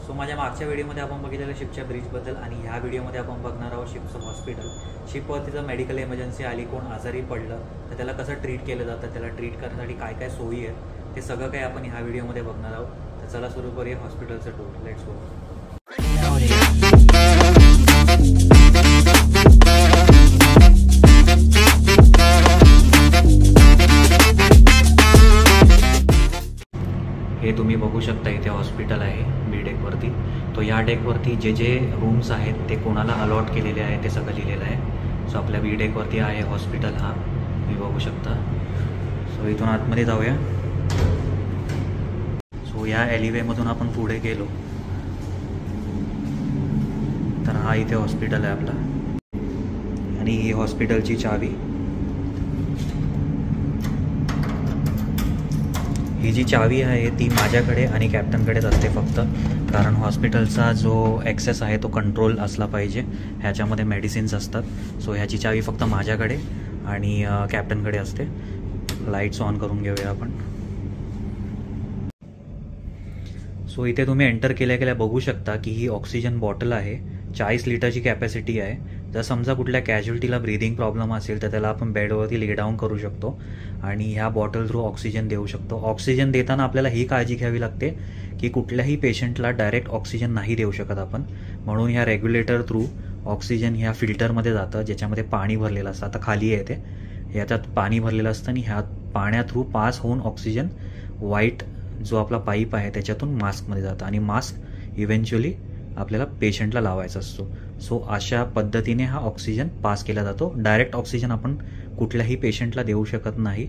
So माझ्या मागच्या व्हिडिओमध्ये आपण बघितलेलं शिपच्या ब्रिजबद्दल आणि ह्या व्हिडिओमध्ये आपण बघणार आहोत शिपचं हॉस्पिटल. शिपवरती जर मेडिकल इमर्जन्सी आली, कोण आजारी पडलं तर त्याला कसं ट्रीट केलं जातं, त्याला ट्रीट करण्यासाठी काय काय सोयी आहेत ते सगळं काही आपण ह्या व्हिडिओमध्ये बघणार आहोत. तर चला सुरू करूया हॉस्पिटलचं टूर. Let's go. हे तुम्ही बघू शकता इथे हॉस्पिटल आहे बी डेकवरती. तो या डेकवरती जे जे रूम्स आहेत ते कोणाला अलॉट केलेले आहे ते सगळं लिहिलेलं आहे. सो आपल्या बी डेकवरती आहे हॉस्पिटल, हा तुम्ही बघू शकता. सो इथून आतमध्ये जाऊया. सो या एलिवेमधून आपण पुढे गेलो तर हा इथे हॉस्पिटल आहे आपला आणि ही हॉस्पिटलची चावी. ही जी चावी आहे ती माझ्याकडे आणि कॅप्टनकडेच असते फक्त, कारण हॉस्पिटलचा जो ॲक्सेस आहे तो कंट्रोल असला पाहिजे. ह्याच्यामध्ये मेडिसिन्स असतात. सो ह्याची चावी फक्त माझ्याकडे आणि कॅप्टनकडे असते. लाईट्स ऑन करून घेऊया आपण. सो इथे तुम्ही एंटर केल्या केल्या बघू शकता की ही ऑक्सिजन बॉटल आहे. 40 लिटरची कॅपॅसिटी आहे. जर समजा कुठल्या कॅज्युअल्टीला ब्रीदिंग प्रॉब्लेम असेल तर त्याला आपण बेडवरती ले डाऊन करू शकतो आणि ह्या बॉटल थ्रू ऑक्सिजन देऊ शकतो. ऑक्सिजन देताना आपल्याला ही काळजी घ्यावी लागते की कुठल्याही पेशंटला डायरेक्ट ऑक्सिजन नाही देऊ शकत आपण. म्हणून ह्या रेग्युलेटर थ्रू ऑक्सिजन ह्या फिल्टरमध्ये जातं ज्याच्यामध्ये पाणी भरलेलं असतं. आता खाली आहे ते, याच्यात पाणी भरलेलं असतं आणि ह्या पाण्या थ्रू पास होऊन ऑक्सिजन व्हाईट जो आपला पाईप आहे त्याच्यातून मास्कमध्ये जातं आणि मास्क इव्हेंच्युअली आपल्याला पेशंटला लावायचा असतो. सो अशा पद्धतीने हा ऑक्सिजन पास केला जातो. डायरेक्ट ऑक्सिजन आपण कुठल्याही पेशंटला देऊ शकत नाही.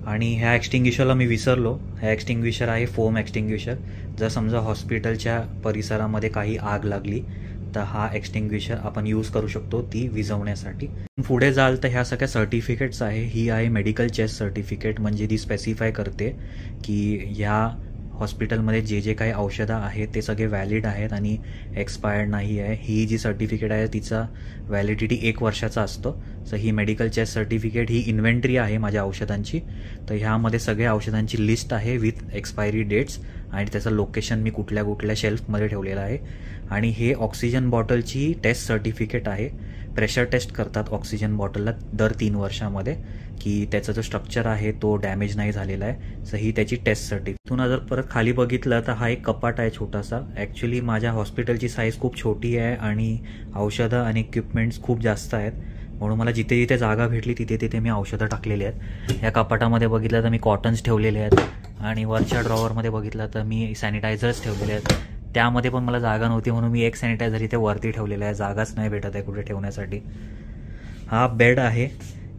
आणि ह्या एक्सटिंग्विशरला मी विसरलो. हा एक्सटिंग्विशर आहे फोम एक्सटिंग्विशर. जर समजा हॉस्पिटलच्या परिसरामध्ये काही आग लागली तर हा एक्सटिंग्विशर आपण यूज करू शकतो ती विझवण्यासाठी. पुढे जाल तर ह्या सगळ्या सर्टिफिकेट्स आहे. ही आहे मेडिकल चेस्ट सर्टिफिकेट, म्हणजे ती स्पेसिफाय करते की ह्या हॉस्पिटलमध्ये जे जे काही औषधं आहेत ते सगळे व्हॅलिड आहेत आणि एक्सपायर्ड नाही आहे. ही जी सर्टिफिकेट आहे तिचा व्हॅलिडिटी 1 वर्षाचा असतो. सो ही मेडिकल चेस्ट सर्टिफिकेट ही इन्व्हेंटरी आहे माझ्या औषधांची. तर ह्यामध्ये सगळ्या औषधांची लिस्ट आहे विथ एक्सपायरी डेट्स आणि त्याचं लोकेशन मी कुठल्या कुठल्या शेल्फमध्ये ठेवलेलं आहे. आणि हे ऑक्सिजन बॉटलची टेस्ट सर्टिफिकेट आहे. प्रेशर टेस्ट करतात ऑक्सिजन बॉटलला दर 3 वर्षामध्ये की त्याचा जो स्ट्रक्चर आहे तो डॅमेज नाही झालेला आहे. सो ही त्याची टेस्ट सर्टिफिकेट. इथून जर परत खाली बघितलं तर हा एक कपाट आहे छोटासा. ॲक्च्युली माझ्या हॉस्पिटलची साईज खूप छोटी आहे आणि औषधं आणि इक्विपमेंट्स खूप जास्त आहेत. म्हणून मला जिथे जिथे जागा भेटली तिथे तिथे मी औषधं टाकलेली आहेत. या कपाटामध्ये बघितलं तर मी कॉटन्स ठेवलेले आहेत आणि वरच्या ड्रॉवरमध्ये बघितलं तर मी सॅनिटायझर्स ठेवलेले आहेत. त्यामध्ये पण मला जागा नव्हती म्हणून मी एक सॅनिटायझर इथे वरती ठेवलेलं आहे. जागाच नाही भेटत आहे कुठे ठेवण्यासाठी. हा बेड आहे.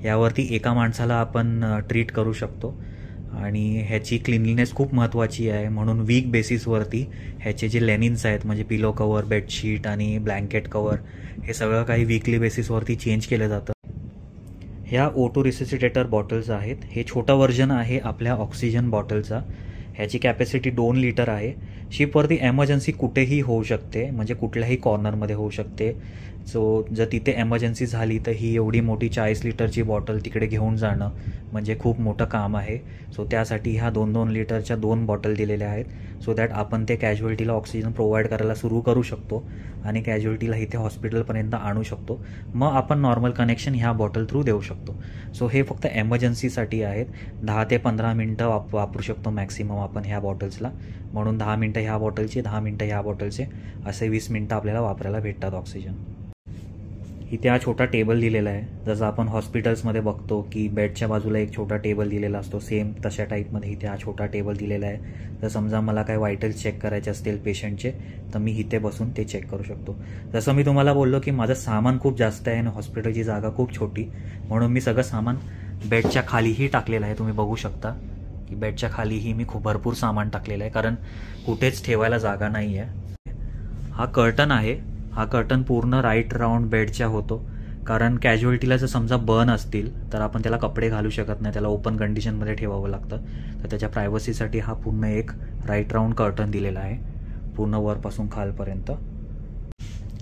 यावरती एका माणसाला आपण ट्रीट करू शकतो आणि ह्याची क्लिनलीनेस खूप महत्त्वाची आहे. म्हणून वीक बेसिसवरती ह्याचे जे लेनिन्स आहेत म्हणजे पिलो कवर, बेडशीट आणि ब्लँकेट कवर हे सगळं काही वीकली बेसिसवरती चेंज केलं जातं. ह्या O2 रिसिसिटेटर बॉटल्स आहेत. हे छोटं व्हर्जन आहे आपल्या ऑक्सिजन बॉटलचा. ह्याची कॅपॅसिटी 2 लिटर आहे. शिपवरती एमर्जन्सी कुठेही होऊ शकते, म्हणजे कुठल्याही कॉर्नरमध्ये होऊ शकते. सो जर तिथे एमर्जन्सी झाली तर ही एवढी मोठी 40 लिटरची बॉटल तिकडे घेऊन जाणं म्हणजे खूप मोठं काम आहे. सो त्यासाठी ह्या 2-2 लिटरच्या 2 बॉटल दिलेल्या आहेत. सो दॅट आपण ते कॅज्युअल्टीला ऑक्सिजन प्रोव्हाइड करायला सुरू करू शकतो आणि कॅज्युअल्टीला इथे हॉस्पिटलपर्यंत आणू शकतो. मग आपण नॉर्मल कनेक्शन ह्या बॉटल थ्रू देऊ शकतो. सो हे फक्त एमर्जन्सीसाठी आहेत. 10 ते 15 मिनटं वापरू शकतो मॅक्सिमम आपण ह्या बॉटल्सला. म्हणून 10 मिनटं ह्या बॉटलचे, 10 मिनटं ह्या बॉटलचे, असे 20 मिनटं आपल्याला वापरायला भेटतात ऑक्सिजन. इथे हा छोटा टेबल दिलेला आहे. जसं आपण हॉस्पिटल्समध्ये बघतो की बेडच्या बाजूला एक छोटा टेबल दिलेला असतो, सेम तशा टाईपमध्ये इथे हा छोटा टेबल दिलेला आहे. जर समजा मला काय वायटल्स चेक करायचे असतील पेशंटचे तर मी इथे बसून ते चेक करू शकतो. जसं मी तुम्हाला बोललो की माझं सामान खूप जास्त आहे आणि हॉस्पिटलची जागा खूप छोटी, म्हणून मी सगळं सामान बेडच्या खालीही टाकलेलं आहे. तुम्ही बघू शकता की बेडच्या खालीही मी खूप भरपूर सामान टाकलेलं आहे कारण कुठेच ठेवायला जागा नाही आहे. हा कर्टन आहे. हा कर्टन पूर्ण राईट राऊंड बेडच्या होतो कारण कॅज्युअल्टीला जर समजा बर्न असतील तर आपण त्याला कपडे घालू शकत नाही, त्याला ओपन कंडिशनमध्ये ठेवावं लागतं. तर त्याच्या प्रायव्हसीसाठी हा पूर्ण एक राईट राऊंड कर्टन दिलेला आहे पूर्ण वरपासून खालपर्यंत.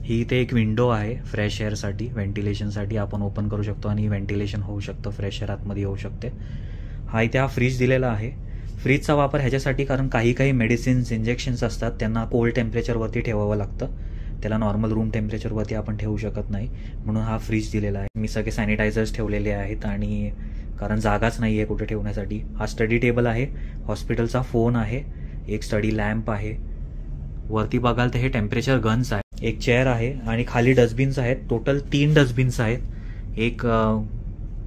ही इथे एक विंडो आहे फ्रेश एअरसाठी, व्हेंटिलेशनसाठी आपण ओपन करू शकतो आणि व्हेंटिलेशन होऊ शकतं, फ्रेश एअर आतमध्ये येऊ शकते. हा इथे हा फ्रीज दिलेला आहे. फ्रीजचा वापर ह्याच्यासाठी कारण काही मेडिसिन्स इंजेक्शन्स असतात त्यांना कोल्ड टेम्परेचरवरती ठेवावं लागतं, त्याला नॉर्मल रूम टेम्परेचरवरती आपण ठेवू शकत नाही, म्हणून हा फ्रीज दिलेला आहे. मी सगळे सॅनिटायझर्स ठेवलेले आहेत आणि कारण जागाच नाही आहे कुठे ठेवण्यासाठी. हा स्टडी टेबल आहे, हॉस्पिटलचा फोन आहे, एक स्टडी लॅम्प आहे. वरती बघाल तर हे टेम्परेचर गन्स आहे, एक चेअर आहे आणि खाली डस्टबिन्स आहेत. टोटल 3 डस्टबिन्स आहेत, एक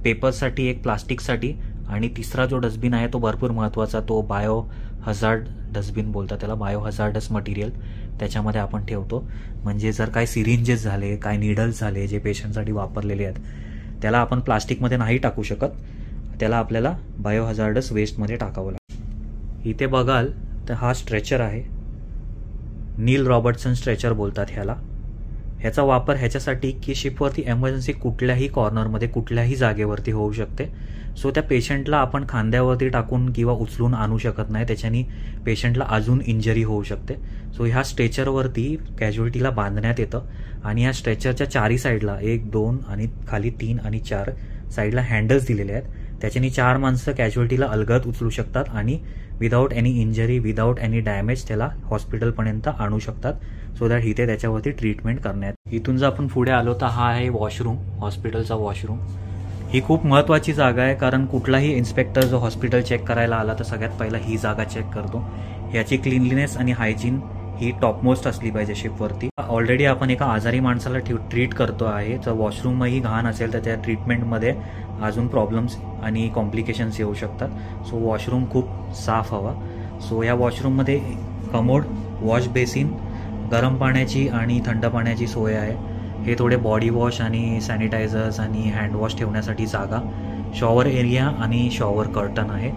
पेपर्ससाठी, एक प्लास्टिकसाठी आणि तिसरा जो डस्टबिन आहे तो भरपूर महत्त्वाचा, तो बायो हजार्ड डस्टबिन बोलतात त्याला, बायो हजार्डस मटेरियल, त्याच्यामध्ये आपण ठेवतो. म्हणजे जर काय सिरिंजेस झाले, काय निडल्स झाले जे पेशंटसाठी वापरलेले आहेत, त्याला आपण प्लास्टिकमध्ये नाही टाकू शकत, त्याला आपल्याला बायो हजार्डस वेस्टमध्ये टाकावं लागतं. इथे बघाल तर हा स्ट्रेचर आहे, नील रॉबर्टसन स्ट्रेचर बोलतात ह्याला. ह्याचा वापर ह्याच्यासाठी की शिपवरती एमर्जन्सी कुठल्याही कॉर्नरमध्ये कुठल्याही जागेवरती होऊ शकते. सो त्या पेशंटला आपण खांद्यावरती टाकून किंवा उचलून आणू शकत नाही, त्याच्यानी पेशंटला अजून इंजरी होऊ शकते. सो ह्या स्ट्रेचरवरती कॅज्युअल्टीला बांधण्यात येतं आणि ह्या स्ट्रेचरच्या चारी साईडला 1, 2 आणि खाली 3 आणि 4 साईडला हँडल्स दिलेले आहेत. त्याच्यानी 4 माणसं कॅज्युअल्टीला अलगद उचलू शकतात आणि without any injury, without any damage त्याला हॉस्पिटलपर्यंत आणू शकतात, सो दॅट इथे त्याच्यावरती ट्रीटमेंट करण्यात. इथून जर आपण पुढे आलो तर हा आहे वॉशरूम, हॉस्पिटलचा वॉशरूम. ही खूप महत्त्वाची जागा आहे कारण कुठलाही इन्स्पेक्टर जो हॉस्पिटल चेक करायला आला तर सगळ्यात पहिला ही जागा चेक करतो. याची क्लीनलीनेस आणि हायजीन ही टॉपमोस्ट असली पाहिजे शिपवरती. ऑलरेडी आपण एका आजारी माणसाला ट्रीट करतो आहे, तर वॉशरूमही घाण असेल तर त्या ट्रीटमेंटमध्ये अजून प्रॉब्लेम्स आणि कॉम्प्लिकेशन्स येऊ शकतात. सो वॉशरूम खूप साफ हवा. सो या वॉशरूममध्ये कमोड, वॉश बेसिन, गरम पाण्याची आणि थंड पाण्याची सोय आहे. हे थोडे बॉडी वॉश आणि सॅनिटायझर्स आणि हँडवॉश ठेवण्यासाठी जागा, शॉवर एरिया आणि शॉवर कर्टन आहे.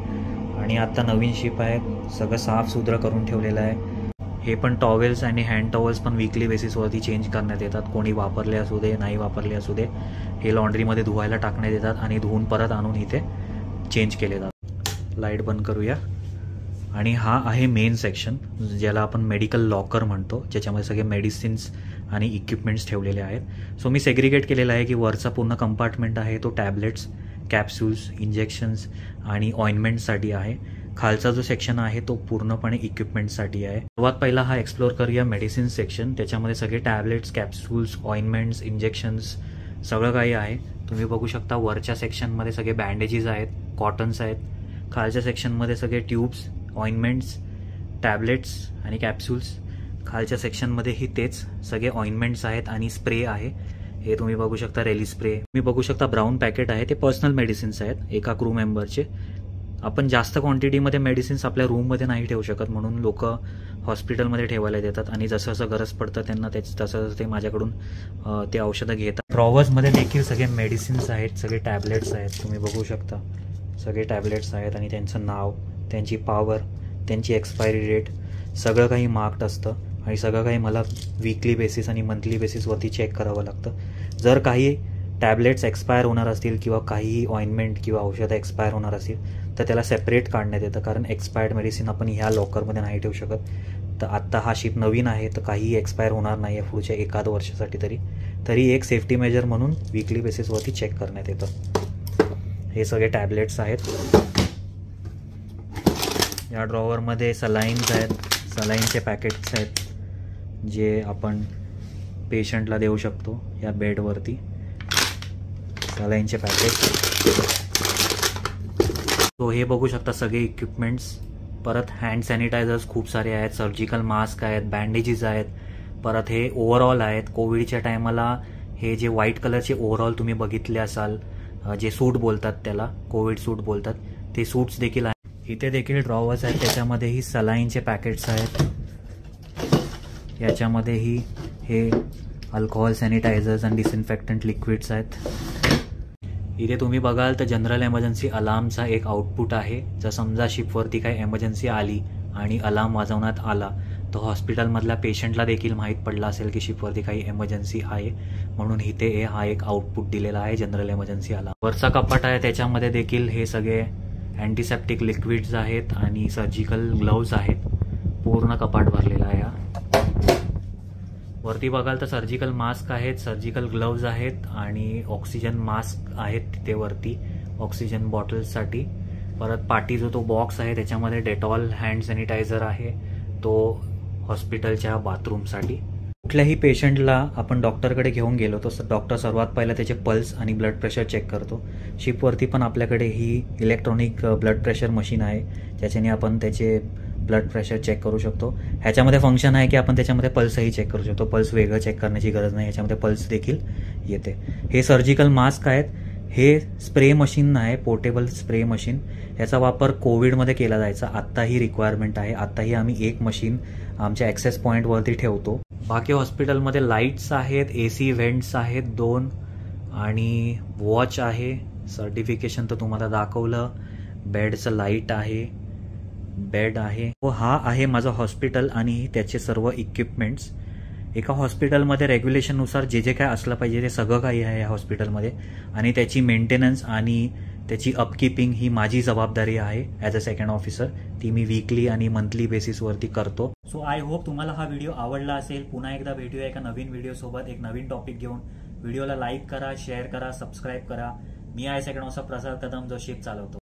आणि आता नवीन शिप आहे, सगळं साफसुथरं करून ठेवलेलं आहे. हे पण टॉवेल्स आणि हँड टॉवेल्स पण वीकली बेसिसवरती चेंज करण्यात येतात, कोणी वापरले असू दे नाही वापरले असू दे, हे लॉन्ड्रीमध्ये धुवायला टाकण्यात येतात आणि धुवून परत आणून इथे चेंज केले जातात. लाईट बंद करूया. आणि हा आहे मेन सेक्शन ज्याला आपण मेडिकल लॉकर म्हणतो, ज्याच्यामध्ये सगळे मेडिसिन्स आणि इक्विपमेंट्स ठेवलेले आहेत. सो मी सेग्रिगेट केलेला आहे की वरचा पूर्ण कंपार्टमेंट आहे तो टॅबलेट्स, कॅप्सूल्स, इंजेक्शन्स आणि ऑइंटमेंटसाठी आहे. खालचा जो सेक्शन आहे तो पूर्णपणे इक्विपमेंटसाठी आहे. सर्वात पहिला हा एक्सप्लोर करूया मेडिसिन सेक्शन. त्याच्यामध्ये सगळे टॅबलेट्स, कॅप्सूल्स, ऑइंटमेंट्स, इंजेक्शन्स सगळं काही आहे. तुम्ही बघू शकता वरच्या सेक्शनमध्ये सगळे बँडेजेस आहेत, कॉटन्स आहेत. खालच्या सेक्शनमध्ये सगळे ट्यूब्स, ऑइंटमेंट्स, टॅबलेट्स आणि कॅप्सूल्स. खालच्या सेक्शनमध्येही तेच सगळे ऑइंटमेंट्स आहेत आणि स्प्रे आहे. हे तुम्ही बघू शकता रेली स्प्रे. तुम्ही बघू शकता ब्राऊन पॅकेट आहे, ते पर्सनल मेडिसिन्स आहेत एका क्रू मेंबरचे. आपण जास्त क्वांटिटीमध्ये मेडिसिन्स आपल्या रूममध्ये नाही ठेवू शकत, म्हणून लोक हॉस्पिटलमध्ये ठेवायला देतात आणि जसं जसं गरज पडतं त्यांना तसं ते माझ्याकडून ते औषधं घेतात. ड्रॉवर्समध्ये देखील सगळे मेडिसिन्स आहेत, सगळे टॅबलेट्स आहेत. तुम्ही बघू शकता सगळे टॅबलेट्स आहेत आणि त्यांचं नाव, त्यांची पॉवर, त्यांची एक्सपायरी डेट सगळं काही मार्क्ड असतं आणि सगळं काही मला वीकली बेसिस आणि मंथली बेसिसवरती चेक करावं लागतं. जर काही टॅबलेट्स एक्सपायर होणार असतील किंवा काही ऑइंटमेंट किंवा औषधं एक्सपायर होणार असतील तर त्याला सेपरेट काढण्यात येतं, कारण एक्सपायर्ड मेडिसिन आपण ह्या लॉकरमध्ये नाही ठेवू शकत. तर आत्ता हा शिप नवीन आहे तर काही एक्सपायर होणार नाही आहे पुढच्या 1-1.5 वर्षासाठी. तरी एक सेफ्टी मेजर म्हणून वीकली बेसिसवरती चेक करण्यात येतं. हे सगळे टॅबलेट्स आहेत. या ड्रॉवरमध्ये सलाईन्स आहेत, सलाईनचे पॅकेट्स आहेत जे आपण पेशंटला देऊ शकतो. या बेडवरती सलाईनचे पॅकेट. तो हे बघू शकता सगळे इक्विपमेंट्स. परत हँड सॅनिटायझर्स खूप सारे आहेत, सर्जिकल मास्क आहेत, बँडेजेस आहेत. परत हे ओव्हरऑल आहेत. कोविडच्या टायमाला हे जे व्हाईट कलरचे ओव्हरऑल तुम्ही बघितले असाल, जे सूट बोलतात त्याला, कोविड सूट बोलतात, ते सूट्स देखील आहेत. इथे देखील ड्रॉवर्स आहेत, त्याच्यामध्येही सलाईनचे पॅकेट्स आहेत. याच्यामध्येही हे अल्कोहोल सॅनिटायझर्स आणि डिसइन्फेक्टंट लिक्विड्स आहेत. इथे तुम्ही बघाल तर जनरल एमर्जन्सी अलार्मचा एक आउटपुट आहे. जर समजा शिपवरती काही एमर्जन्सी आली आणि अलार्म वाजवण्यात आला तर हॉस्पिटलमधल्या पेशंटला देखील माहीत पडलं असेल की शिपवरती काही एमर्जन्सी आहे, म्हणून इथे हा एक आउटपुट दिलेला आहे जनरल एमर्जन्सी अलार्म. वरचा कपाट आहे, त्याच्यामध्ये देखील हे सगळे अँटीसेप्टिक लिक्विड्स आहेत आणि सर्जिकल ग्लोव्ज आहेत. पूर्ण कपाट भरलेला आहे. वरती बघाल तर सर्जिकल मास्क आहेत, सर्जिकल ग्लोव्ज आहेत आणि ऑक्सिजन मास्क आहेत तिथे वरती ऑक्सिजन बॉटल्ससाठी. परत पाठी जो तो बॉक्स आहे त्याच्यामध्ये डेटॉल हँड सॅनिटायझर आहे, तो हॉस्पिटलच्या बाथरूमसाठी. कुठल्याही पेशंटला आपण डॉक्टरकडे घेऊन गेलो तर डॉक्टर सर्वात पहिला त्याचे पल्स आणि ब्लड प्रेशर चेक करतो. शिपवरती पण आपल्याकडे ही इलेक्ट्रॉनिक ब्लड प्रेशर मशीन आहे, ज्याच्याने आपण त्याचे ब्लड प्रेशर चेक करू शकतो. ह्याच्यामध्ये फंक्शन आहे की आपण त्याच्यामध्ये पल्सही चेक करू शकतो. पल्स वेगळं चेक करण्याची गरज नाही, ह्याच्यामध्ये पल्स देखील येते. हे सर्जिकल मास्क आहेत. हे स्प्रे मशीन आहे, पोर्टेबल स्प्रे मशीन. याचा वापर कोविडमध्ये केला जायचा. आत्ताही रिक्वायरमेंट आहे. आत्ताही आम्ही एक मशीन आमच्या ॲक्सेस पॉईंटवरती ठेवतो. बाकी हॉस्पिटलमध्ये लाईट्स आहेत, AC व्हेंट्स आहेत 2 आणि वॉच आहे. सर्टिफिकेशन तर तुम्हाला दाखवलं. बेडचं लाईट आहे, बेड आहे. हा आहे माझं हॉस्पिटल आणि त्याचे सर्व इक्विपमेंट्स. एका हॉस्पिटलमध्ये रेग्युलेशननुसार जे जे काय असलं पाहिजे ते सगळं काही आहे या हॉस्पिटलमध्ये, आणि त्याची मेंटेनन्स आणि त्याची अपकीपिंग ही माझी जबाबदारी आहे ॲज अ सेकंड ऑफिसर. ती मी वीकली आणि मंथली बेसिसवरती करतो. सो आय होप तुम्हाला हा व्हिडिओ आवडला असेल. पुन्हा एकदा भेटूया एका नवीन व्हिडिओसोबत, एक नवीन टॉपिक घेऊन. व्हिडिओला लाईक करा, शेअर करा, सबस्क्राईब करा. मी आहे सेकंड ऑफिसर प्रसाद कदम, जो शिप चालवतो.